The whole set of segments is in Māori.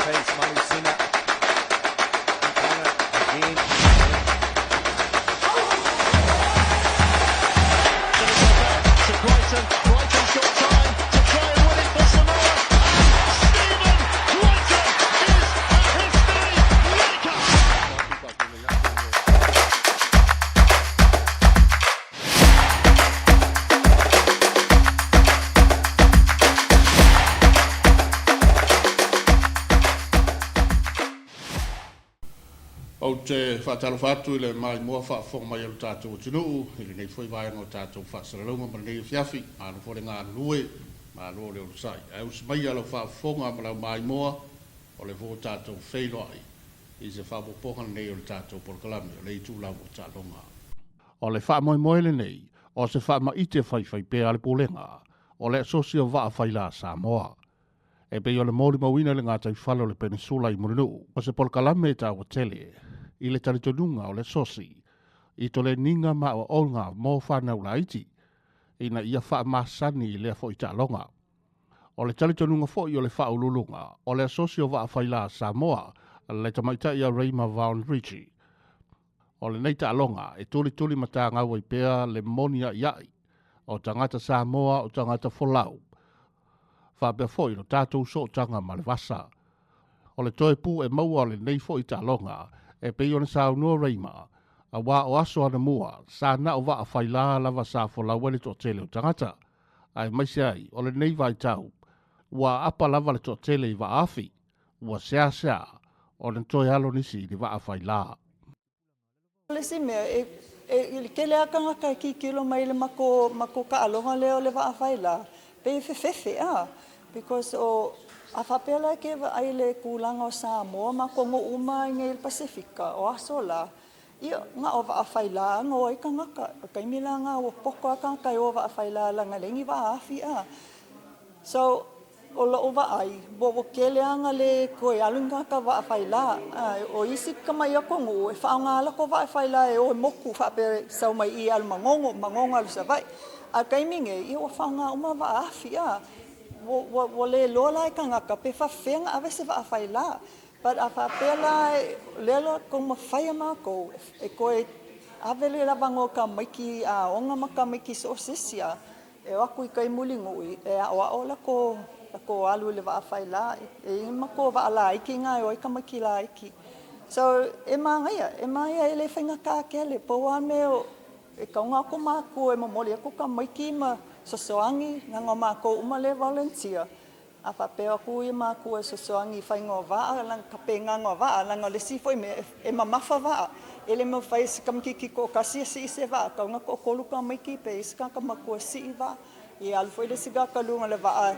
pace, Manu Sina. Again. To Brighton. Brighton's got time to try and win it for Samoa. Stephen Brighton is a history maker. O te whaatalo whatu i le mai mua whaafong mai alu tātou tinu, i le nei whai vai no tātou whaasaralonga ma nei whiawhi, anu fore ngā nue, ma roa leo sai. E usi mai alo whaafonga ma lau mai mua, o le fo tātou whailoi, i se whaapoponga nei o le tātou porkalami, o le Itulau o Taaloga. O le whaamoe le nei, o se whaama ite whai pēa le pōlenga, o le asosio waa whaila Samoa. E pe o le mōri mawina le ngātai whalo le peninsula i Murinu, o se porkalame tā o tele, i le taritonunga o le sosi, i to le ninga ma o olga mō whanau la iti, ina ia wha masani i lea fo i Taaloga. O le taritonunga fo i o le wha ululunga, o le asosio wa whaila Samoa, le tamaita ia Reima Vaughan Ritchie. O le nei Taaloga, e tuli mata ngau i pēa le monia iai, o tangata Samoa o tangata Folau. Whapea fo i no tātou so tanga ma le wasa. O le toe pū e maua le nei fo i Taaloga, e pei o le sao nua reima, a wā o aso ana mua, sa na o wa a whaila lava sa fola wale to tele o tangata. Ai maise ai, o le nei vai tau, wā apa lava le to tele i wa afi, wā sea, o le toi alo nisi li wa a whaila. Le si mea, ke lea kangaka ki kilo mai le mako ka alonga leo le wa a whaila, pe fefe because o a whapela ke ai le kulanga o Samoa ma kongo uma i ngei Pasifika o asola. Ia nga o wa a whaila ngō i kangaka. Kaimila nga o poko a kangaka i o wa a whaila langa lengi wa a awhi a. So, o la o wa ai, bo ke leanga le koe alunga ka wa a whaila. O isi kamai a kongo, e whaanga ko wa a whaila e o moku whapere sau mai i alu mangongo alu sa vai. A kaiminge, i o whaanga uma wa a awhi a. Wo le lola i kangaka pe whawhenga awe se wa a whaila. But a whapela lelo kong mawhaia mako e koe awele lawango ka maiki a onga maka maiki so sisia. E waku i kai muli ngui e a oa ola ko alu le wa a whaila. E mako wa a la iki ngai o i ka maiki la iki. So e maia e le whainga ka kele po a meo e kaunga ko mako e mamoli ako ka maiki ma sosoangi nga mako umale volunteer a papea ku i mako e sosoangi whaingo waa lang kapenga ngo waa lang le si foi me e mamafa waa ele mo fai se kam ki ko kasi se waa ka nga ko koluka mai ki pe ska ka mako si waa e al foi le siga ka lunga le waa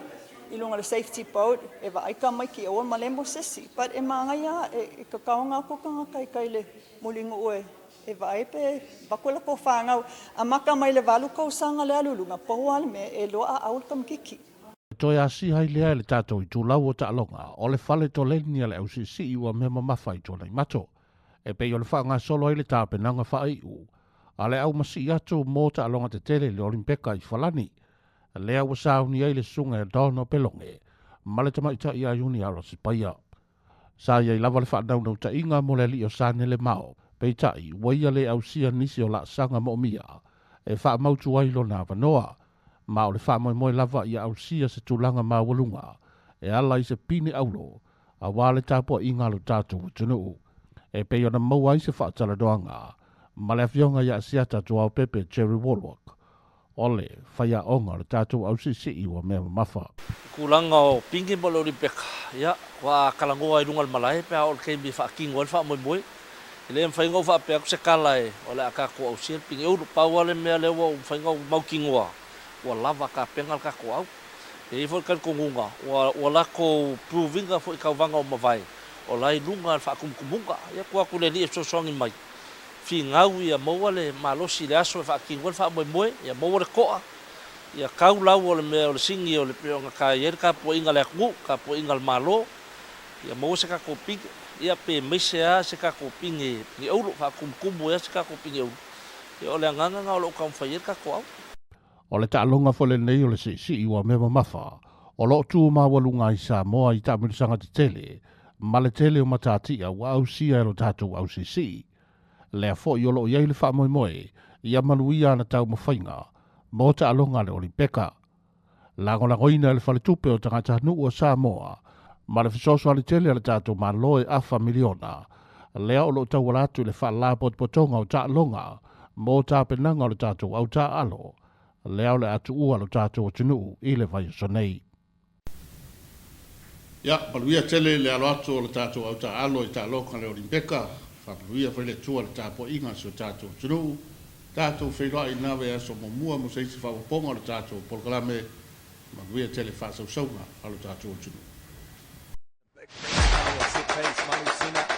i lunga le safety boat e waa ka mai ki o malembo sesi but e manga ya e ka kaunga ko ka kai le mulingo oe e vai pe bakula ko whāngau a maka mai le walu ko sanga le alulunga pohuale me e loa aul kam kiki. Toi a si hai lea le tātou i Itulau o Taaloga, o le whale to leni ale au si i ua mea mawhai tōna i mato. E pei o le whaanga solo ai le tāpenanga whai u. A le au masi atu mō Taaloga te tele le olimpeka i whalani. Lea ua sauni ai le sunga e dono pelonge. Male tamaita i a uni aro si paia. Sa iai lava le whaanau ta inga mo le li o sane le mao. Peitai, waia le au sia nisi o la sanga mo mia, e wha mautu wailo nā wanoa, ma o le wha moe lava i au sia se tūlanga mā walunga, e ala i se pine aulo, a wale tāpua i ngalo tātou tunu. E pei ona maua i se wha taladoanga, ma le awhionga i a sia tātou au pepe Jerry Warlock. Ole, whaia onga le tātou au si i wa mea mafa. Kulanga o pingi mo le Olimpeka, ia, wa kalangoa i rungal malai, pea o le keimi wha kingo le wha moe. Ele mfaingo fa pe se kala e ole aka ko au sir ping eu pa wale me le wo mfaingo mau kingoa wa lava ka pengal ka ko au e fo kan ko ngunga wa la ko provinga fo ka vanga o mavai o lai lunga fa kum kumunga ya ko le ni so songi mai fi ngau ya mo wale malo si le aso fa kingo fa mo ya mo wale ko ya kau la wole me o singi o le pe ka yer ka po inga le ku ka po ingal malo ya mo se ka ko pig ia pe mesea se ka ko pinge ni ouro fa kumkumu ia se ka ko pinge ouro e ole nganga nga o ka mfair ka ko o le Taaloga fo le nei o le si i wa mea mafa o lo tu ma walunga i Samoa i tamirisanga te tele ma le tele o matatia ua ausia e lo tatou ausisi. Lea fo i olo iai le wha moe moe, ia maluia na tau mawhainga, mo Taaloga le Olimpeka. Langoina le whale tupe o tangata nuu o Samoa, ma le fisoso ali tele le tatou maloe afa miliona, lea o lo tau walatu le wha la potonga o Taaloga, mo tāpenanga o le tatou au alo, lea o le atu ua lo tatou o tunu i le vai sonei. Ia, paluia tele le alo atu o le tatou au alo i Taaloga le Olimpeka, whapaluia whaile tua le tāpo inga so tatou o tunu, tatou whairoa i nawe aso mo mua mo seisi whawaponga le tatou polkalame, maluia tele whasau saunga alo tatou o tunu. Set pace, Manu Sinner